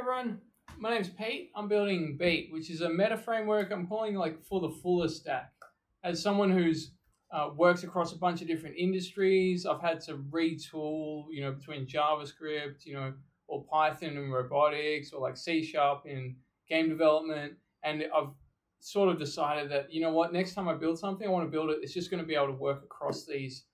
Everyone, my name's Pete. I'm building Beat, which is a meta framework I'm calling like for the fuller stack. As someone who's works across a bunch of different industries, I've had to retool, between JavaScript, or Python and robotics, or like C Sharp in game development, and I've sort of decided that next time I build something, I want to build it. It's just going to be able to work across these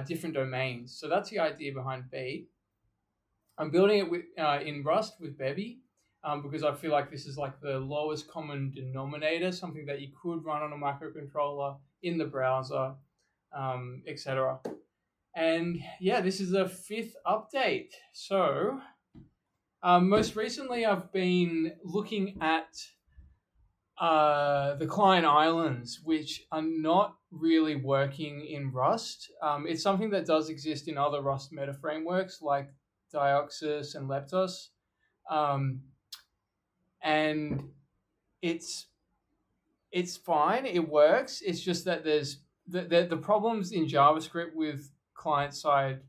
different domains. So that's the idea behind Beat. I'm building it in Rust with Bevy because I feel like this is like the lowest common denominator, something that you could run on a microcontroller in the browser, etc. And yeah, this is the fifth update. So most recently, I've been looking at the client islands, which are not really working in Rust. It's something that does exist in other Rust meta frameworks like Dioxys and Leptos, and it's fine. It works. It's just that there's the problems in JavaScript with client side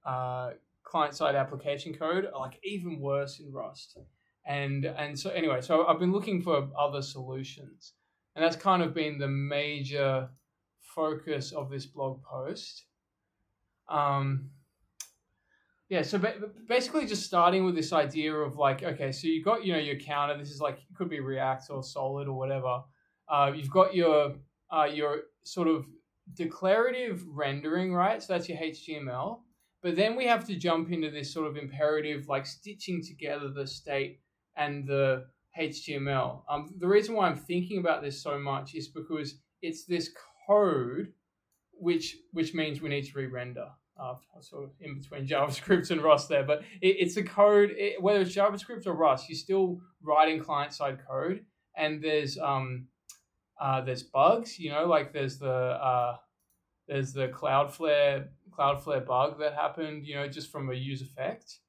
application code are like even worse in Rust. And so anyway, so I've been looking for other solutions, and that's kind of been the major focus of this blog post. Yeah, so basically just starting with this idea of like, okay, so you got, your counter. This is like, it could be React or Solid or whatever. You've got your sort of declarative rendering, right? So that's your HTML. But then we have to jump into this sort of imperative, like stitching together the state and the HTML. The reason why I'm thinking about this so much is because it's this code, which means we need to re-render. Sort of in between JavaScript and Rust there, but it's a code. Whether it's JavaScript or Rust, you're still writing client-side code, and there's bugs. Like there's the Cloudflare bug that happened. Just from a use effect.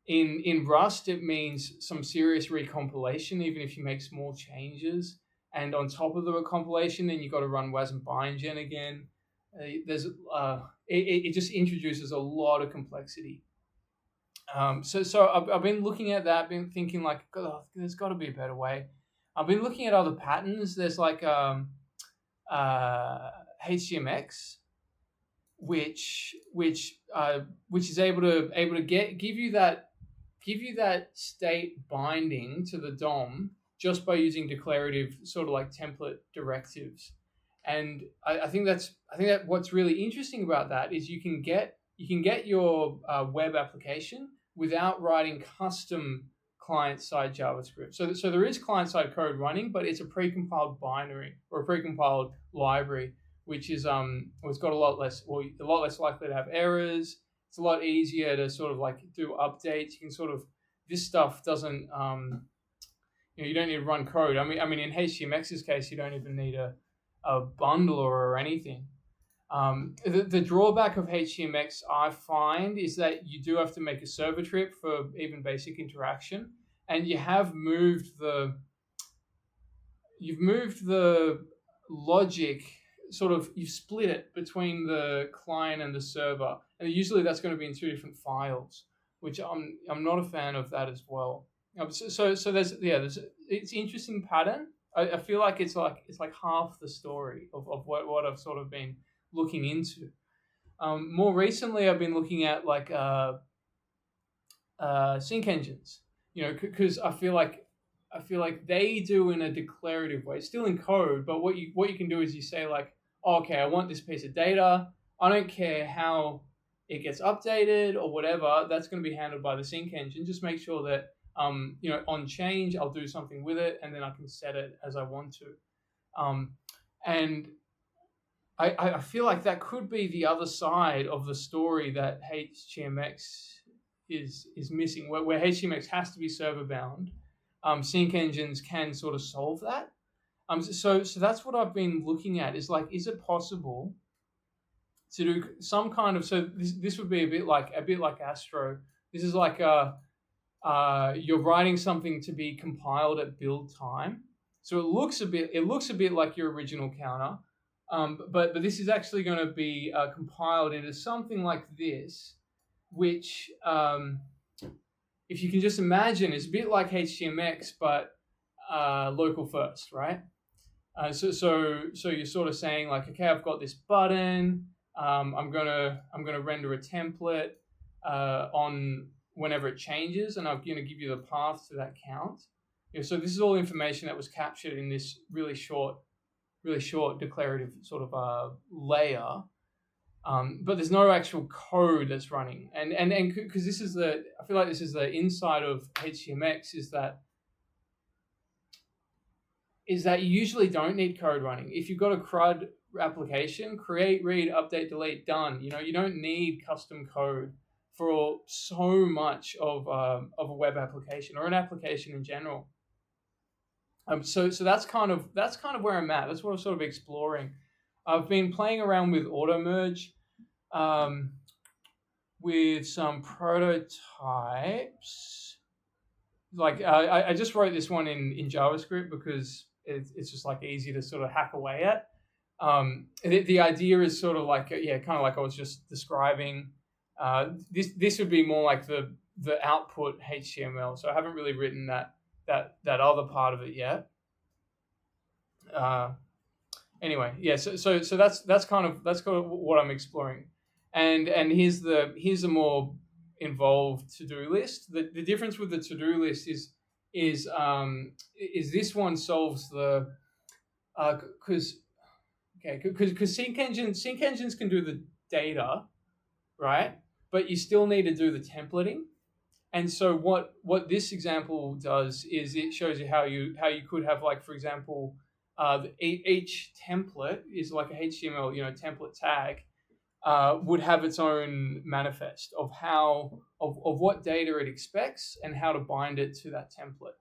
In Rust, it means some serious recompilation, even if you make small changes. And on top of the recompilation, then you've got to run WASM bindgen again. It just introduces a lot of complexity. So I've been looking at that, been thinking like, God, there's got to be a better way. I've been looking at other patterns. There's like HTMX, which is able to give you that state binding to the DOM just by using declarative sort of like template directives. And I think that what's really interesting about that is you can get your web application without writing custom client-side JavaScript. So there is client-side code running, but it's a precompiled binary or a precompiled library, which is it's got a lot less likely to have errors. It's a lot easier to sort of like do updates. You can sort of, this stuff doesn't you don't need to run code. I mean in HTMX's case, you don't even need a bundler or anything. The drawback of HTMX I find is that you do have to make a server trip for even basic interaction, and you've moved the logic, sort of, you've split it between the client and the server, and usually that's going to be in two different files, which I'm not a fan of that as well. So there's it's interesting pattern. I feel like it's like half the story of what I've sort of been looking into. More recently, I've been looking at like sync engines, because I feel like they do in a declarative way, still in code. But what you can do is you say like, oh, okay, I want this piece of data. I don't care how it gets updated or whatever. That's going to be handled by the sync engine. Just make sure that on change, I'll do something with it, and then I can set it as I want to. And I feel like that could be the other side of the story that HTMX is missing, where HTMX has to be server bound. Sync engines can sort of solve that. So that's what I've been looking at, is like, is it possible to do some kind of, so this would be a bit like Astro. This is like you're writing something to be compiled at build time. So it looks a bit like your original counter. But this is actually going to be compiled into something like this, which if you can just imagine, it's a bit like HTMX, but local first, right? So you're sort of saying like, okay, I've got this button. I'm gonna render a template on whenever it changes, and I'm gonna give you the path to that count. So this is all information that was captured in this really short declarative sort of layer. But there's no actual code that's running, and because I feel like this is the inside of HTMX is that you usually don't need code running. If you've got a CRUD application, create, read, update, delete, done. You don't need custom code for so much of a web application or an application in general. So that's kind of where I'm at. That's what I'm sort of exploring. I've been playing around with auto merge, with some prototypes. Like I just wrote this one in JavaScript because it's just like easy to sort of hack away at. The idea is sort of like kind of like I was just describing. This would be more like the output HTML. So I haven't really written that other part of it yet. Anyway, yeah. So that's kind of what I'm exploring, and here's a more involved to-do list. The difference with the to-do list is this one solves the because sync engines can do the data, right? But you still need to do the templating. And so what this example does is it shows you how you could have, like, for example, each template is like a HTML template tag would have its own manifest of what data it expects and how to bind it to that template.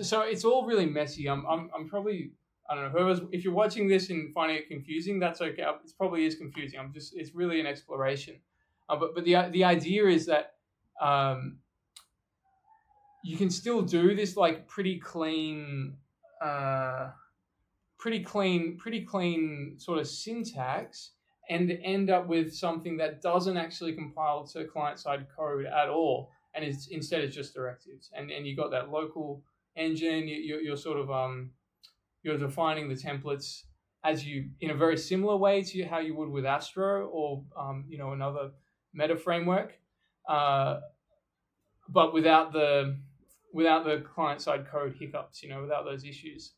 So it's all really messy. I'm probably, I don't know, if you're watching this and finding it confusing, that's okay. It probably is confusing. It's really an exploration. But the idea is that you can still do this like pretty clean sort of syntax and end up with something that doesn't actually compile to client-side code at all, and instead it's just directives. And you got that local engine. You're sort of you're defining the templates in a very similar way to how you would with Astro or another meta framework, but without the client-side code hiccups, without those issues.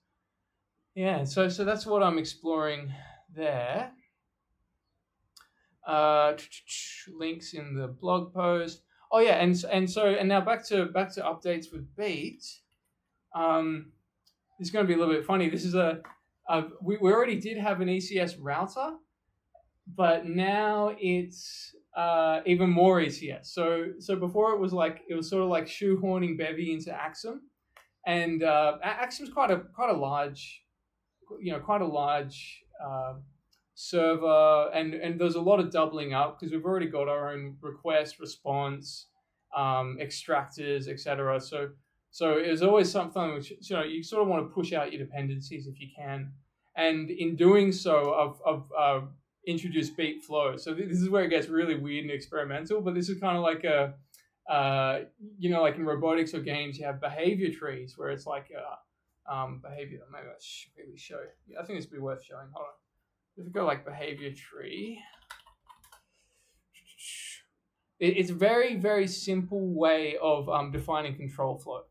Yeah, so that's what I'm exploring there. Links in the blog post. Oh yeah, and now back to updates with Beat. It's going to be a little bit funny. This is we already did have an ECS router, but now it's even more ECS. So before it was sort of like shoehorning Bevy into Axum, and Axum's quite a large server, and there's a lot of doubling up because we've already got our own request, response, extractors, etc. So it was always something which you sort of want to push out your dependencies if you can, and in doing so, I've introduced Beat Flow. So this is where it gets really weird and experimental. But this is kind of like like in robotics or games, you have behavior trees where it's like behavior. Maybe I should really show. Yeah, I think this would be worth showing. Hold on. If we go like behavior tree, it's a very, very simple way of defining control flow.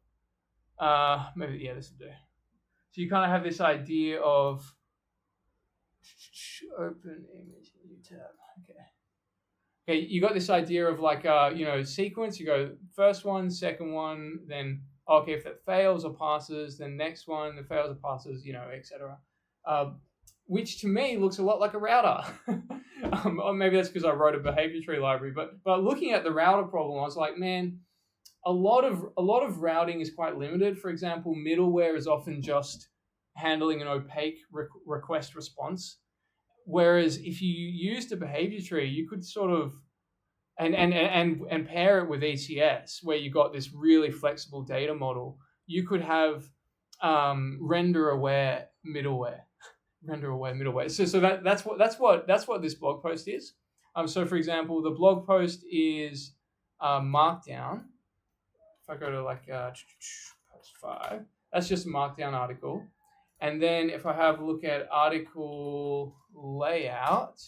Maybe, this will do. So you kind of have this idea of open image, new tab. Okay, you got this idea of like sequence. You go first one, second one, then if that fails or passes, then next one, that fails or passes, etc. Which to me looks a lot like a router. Or maybe that's because I wrote a behavior tree library. But looking at the router problem, I was like, man, a lot of routing is quite limited. For example, middleware is often just handling an opaque request response. Whereas if you used a behavior tree, you could sort of and pair it with ECS, where you got this really flexible data model. You could have render aware middleware. So that's what this blog post is. So for example, the blog post is Markdown if I go to like post 5, that's just a markdown article. And then if I have a look at article layout,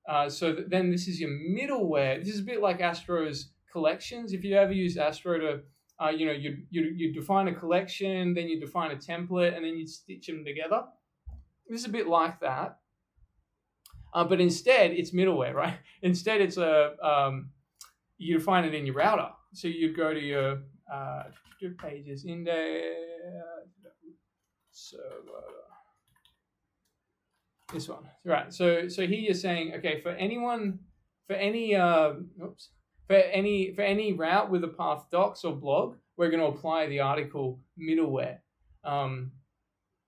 then this is your middleware. This is a bit like Astro's collections. If you ever use Astro to, you define a collection, then you define a template, and then you stitch them together. This is a bit like that. But instead, it's middleware, right? Instead, it's you define it in your router. So you'd go to your pages index, server. This one, right? So here you're saying, okay, for any route with a path docs or blog, we're going to apply the article middleware. And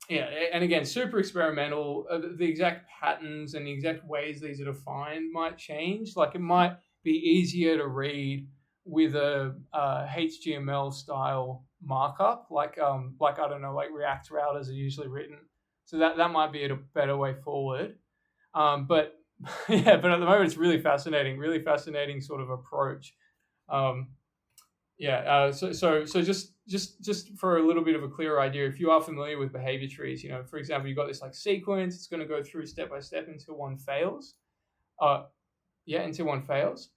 again, super experimental. The exact patterns and the exact ways these are defined might change. Like it might be easier to read with a HTML style markup, like I don't know, like React routers are usually written. So that might be a better way forward. But at the moment it's really fascinating sort of approach. So just for a little bit of a clearer idea, if you are familiar with behavior trees, for example, you've got this like sequence, it's going to go through step by step until one fails. Until one fails.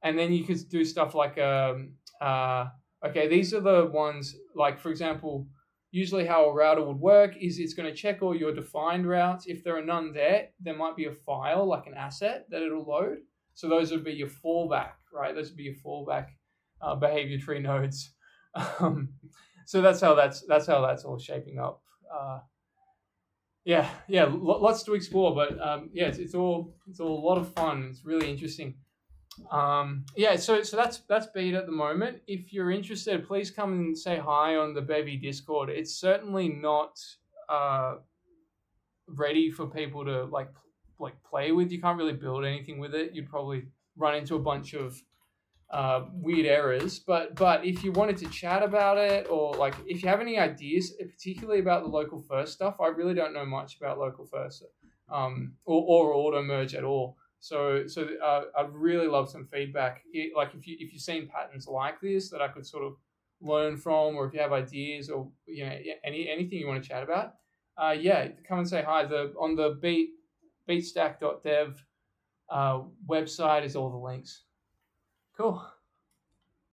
And then you could do stuff like, okay, these are the ones, like, for example, usually how a router would work is it's going to check all your defined routes. If there are none there might be a file, like an asset that it'll load. So those would be your fallback, right? Those would be your fallback behavior tree nodes. So that's how that's all shaping up. Lots to explore, but it's all a lot of fun. It's really interesting. So that's beta at the moment. If you're interested, please come and say hi on the Bevy Discord. It's certainly not ready for people to like play with. You can't really build anything with it. You'd probably run into a bunch of weird errors. But if you wanted to chat about it, or like if you have any ideas, particularly about the local first stuff, I really don't know much about local first or auto merge at all. So I'd really love some feedback. Like if you've seen patterns like this that I could sort of learn from, or if you have ideas, or anything you want to chat about, come and say hi. On the beatstack.dev website is all the links. Cool.